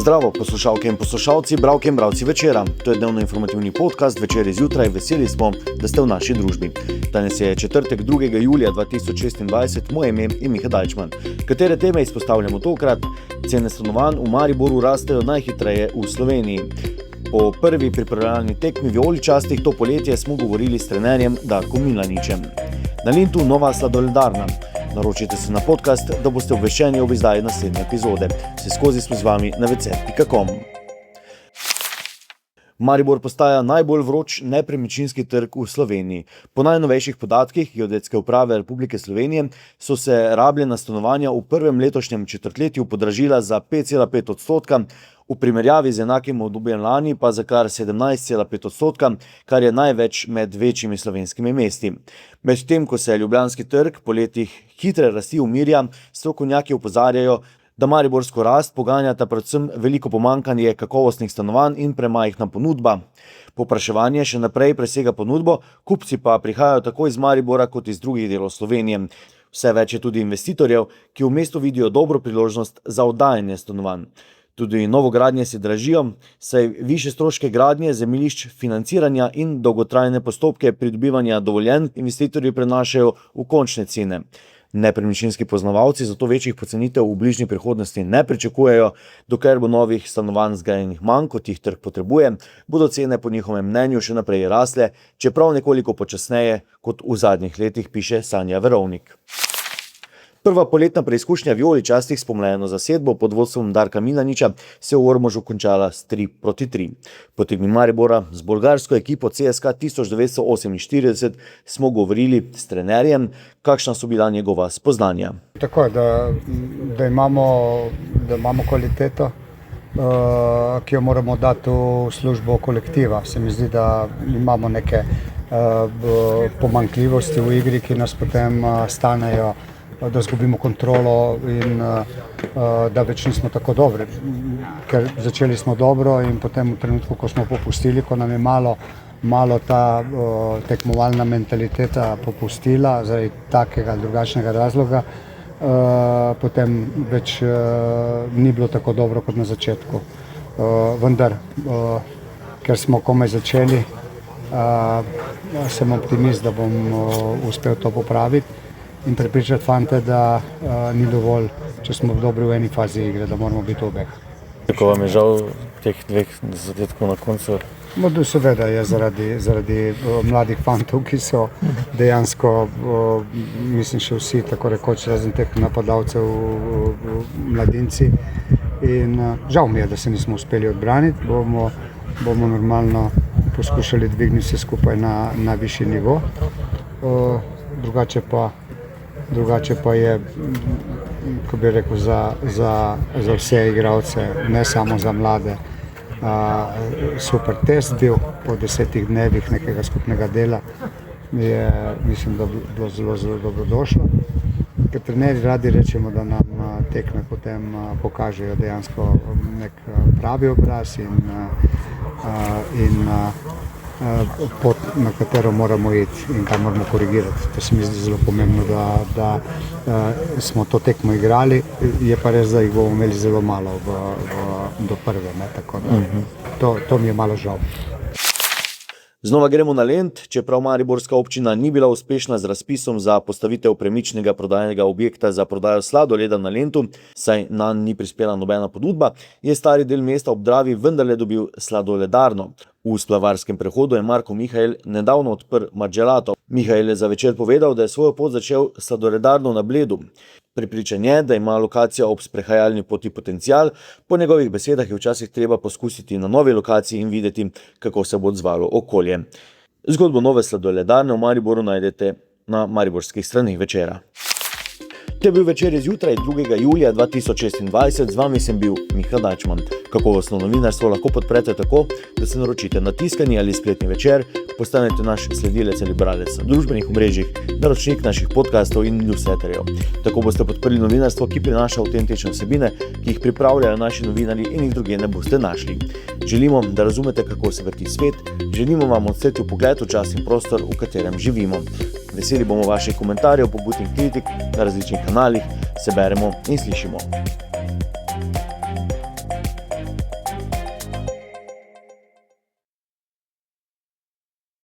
Zdravo, poslušalke in poslušalci, bralke in bralci Večera. To je dnevno informativni podcast Večer zjutraj. Veseli smo, da ste v naši družbi. Danes je četrtek 2. julija 2026, moje ime je Miha Dajčman. Katere teme izpostavljamo tokrat? Cene stanovanj v Mariboru rastejo najhitreje v Sloveniji. Po prvi pripravljalni tekmi vijoličastih to poletje smo govorili s trenerjem Darkom Milaničem. Na Lentu nova sladoledarna. Naročite se na podcast, da boste obveščeni ob izdaji naslednje epizode. Vseskozi smo z vami na vc.com. Maribor postaja najbolj vroč nepremičninski trg v Sloveniji. Po najnovejših podatkih Geodetske uprave Republike Slovenije so se rabljena stanovanja v prvem letošnjem četrtletju podražila za 5,5%, v primerjavi z enakim obdobjem lani pa za kar 17,5%, kar je največ med večjimi slovenskimi mesti. Medtem ko se ljubljanski trg po letih hitre rasti umirja, strokovnjaki opozarjajo, da mariborsko rast poganjata predvsem veliko pomanjkanje kakovostnih stanovanj in premajhna ponudba. Povpraševanje še naprej presega ponudbo, kupci pa prihajajo tako iz Maribora kot iz drugih delov Slovenije. Vse več je tudi investitorjev, ki v mestu vidijo dobro priložnost za oddajanje stanovanj. Tudi novogradnje se dražijo, saj višje stroške gradnje, zemljišč, financiranja in dolgotrajne postopke pridobivanja dovoljenj investitorji prenašajo v končne cene. Nepremičninski poznavalci zato večjih pocenitev v bližnji prihodnosti ne pričakujejo, dokler bo novih stanovanj zgrajenih manj, kot jih trg potrebuje, bodo cene po njihovem mnenju še naprej rasle, čeprav nekoliko počasneje kot v zadnjih letih, piše Sanja Verovnik. Prva poletna preizkušnja vijoličastih s pomlajeno zasedbo pod vodstvom Darka Milaniča se v Ormožu končala s 3-3. Po tekmi Maribora z bolgarsko ekipo CSKA 1948 smo govorili s trenerjem, kakšna so bila njegova spoznanja. Tako, da imamo kvaliteto, ki jo moramo dati v službo kolektiva. Se mi zdi, da imamo neke pomanjkljivosti v igri, ki nas potem stanejo, da izgubimo kontrolo in da več nismo tako dobri. Ker začeli smo dobro in potem v trenutku, ko smo popustili, ko nam je malo ta tekmovalna mentaliteta popustila zaradi takega drugačnega razloga, potem več ni bilo tako dobro kot na začetku. Vendar, ker smo komaj začeli, sem optimist, da bom uspel to popraviti in prepričati fante, da ni dovolj, če smo dobri v eni fazi igre, da moramo biti v obeh. Kako vam je žal teh dveh zadetkov na koncu? Seveda je zaradi mladih fantov, ki so dejansko, mislim, še vsi, tako rekoč, razen teh napadalcev, mladinci. In žal mi je, da se nismo uspeli odbraniti. Bomo normalno poskušali dvigniti se skupaj na višji nivo. Drugače pa je, ko bi rekel, za vse igralce, ne samo za mlade, super test bil po 10 dnevih nekega skupnega dela. Mislim, da bilo zelo dobrodošlo. Ker trenerji radi rečemo, da nam tekme potem pokažejo dejansko nek pravi obraz in pot, na katero moramo iti in kaj moramo korigirati. To se mi zdi zelo pomembno, da smo to tekmo igrali, je pa res, da jih bomo imeli zelo malo do prve, tako da to mi je malo žal. Znova gremo na Lent, čeprav mariborska občina ni bila uspešna z razpisom za postavitev premičnega prodajnega objekta za prodajo sladoleda na Lentu, saj nanj ni prispela nobena ponudba, je stari del mesta ob Dravi vendarle dobil sladoledarno. V Splavarskem prehodu je Marko Mihael nedavno odprl Margelato. Mihael je za Večer povedal, da je svojo pot začel s sladoledarno na Bledu. Prepričan je, da ima lokacija ob sprehajalni poti potencial, po njegovih besedah je včasih treba poskusiti na novi lokaciji in videti, kako se bo odzvalo okolje. Zgodbo nove sladoledarne v Mariboru najdete na mariborskih straneh Večera. To je bil Večer zjutraj 2. julija 2026, z vami sem bil Miha Dajčman. Kakovostno novinarstvo lahko podprete tako, da se naročite na tiskani ali spletni Večer, postanete naš sledilec ali bralec na družbenih omrežjih, naročnik naših podcastov in newsletterjev. Tako boste podprli novinarstvo, ki prinaša avtentične vsebine, ki jih pripravljajo naši novinarji in jih drugje ne boste našli. Želimo, da razumete, kako se vrti svet, želimo vam odsetil pogled v čas in prostor, v katerem živimo. Veseli bomo vaših komentarjev, pobud in kritik na različnih kanalih, se beremo in slišimo.